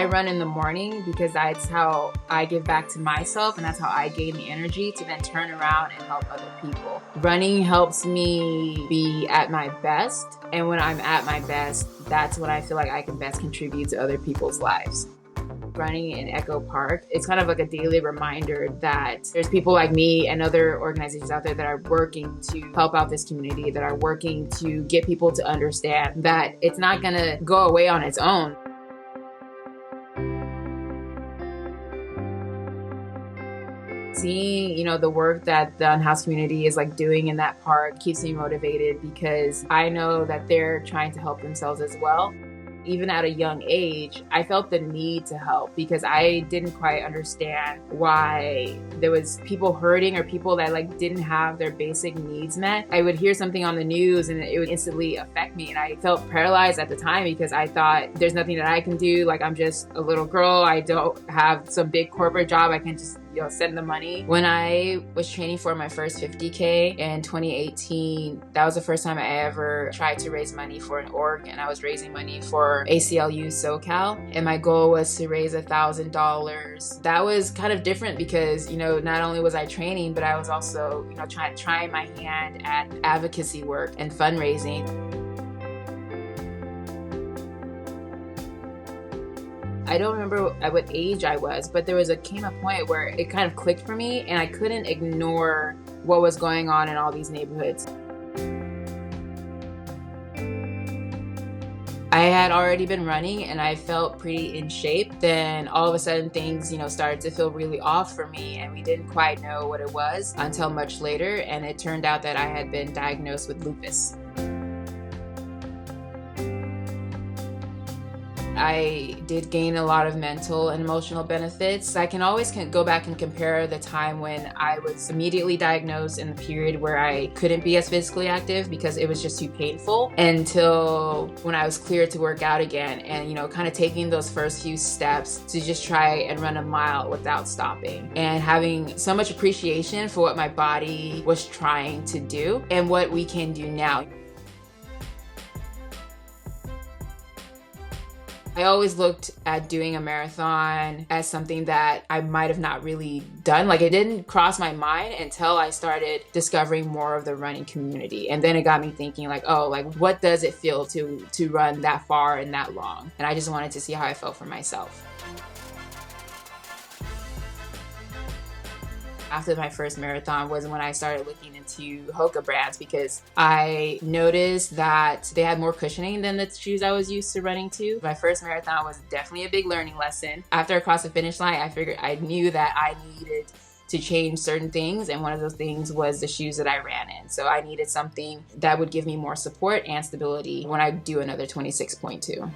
I run in the morning because that's how I give back to myself, and that's how I gain the energy to then turn around and help other people. Running helps me be at my best, and when I'm at my best, that's when I feel like I can best contribute to other people's lives. Running in Echo Park, it's kind of like a daily reminder that there's people like me and other organizations out there that are working to help out this community, that are working to get people to understand that it's not gonna go away on its own. Seeing, the work that the unhoused community is like doing in that park keeps me motivated because I know that they're trying to help themselves as well. Even at a young age, I felt the need to help because I didn't quite understand why there was people hurting or people that like didn't have their basic needs met. I would hear something on the news and it would instantly affect me, and I felt paralyzed at the time because I thought there's nothing that I can do. Like, I'm just a little girl. I don't have some big corporate job. I can just send the money. When I was training for my first 50K in 2018, that was the first time I ever tried to raise money for an org, and I was raising money for ACLU SoCal, and my goal was to raise $1,000. That was kind of different because, not only was I training, but I was also, trying my hand at advocacy work and fundraising. I don't remember at what age I was, but there came a point where it kind of clicked for me, and I couldn't ignore what was going on in all these neighborhoods. I had already been running and I felt pretty in shape. Then all of a sudden things, started to feel really off for me, and we didn't quite know what it was until much later. And it turned out that I had been diagnosed with lupus. I did gain a lot of mental and emotional benefits. I can always go back and compare the time when I was immediately diagnosed and the period where I couldn't be as physically active because it was just too painful, until when I was cleared to work out again, and kind of taking those first few steps to just try and run a mile without stopping, and having so much appreciation for what my body was trying to do and what we can do now. I always looked at doing a marathon as something that I might have not really done. Like, it didn't cross my mind until I started discovering more of the running community. And then it got me thinking what does it feel to run that far and that long? And I just wanted to see how I felt for myself. After my first marathon was when I started looking into Hoka brands, because I noticed that they had more cushioning than the shoes I was used to running to. My first marathon was definitely a big learning lesson. After I crossed the finish line, I knew that I needed to change certain things, and one of those things was the shoes that I ran in. So I needed something that would give me more support and stability when I do another 26.2.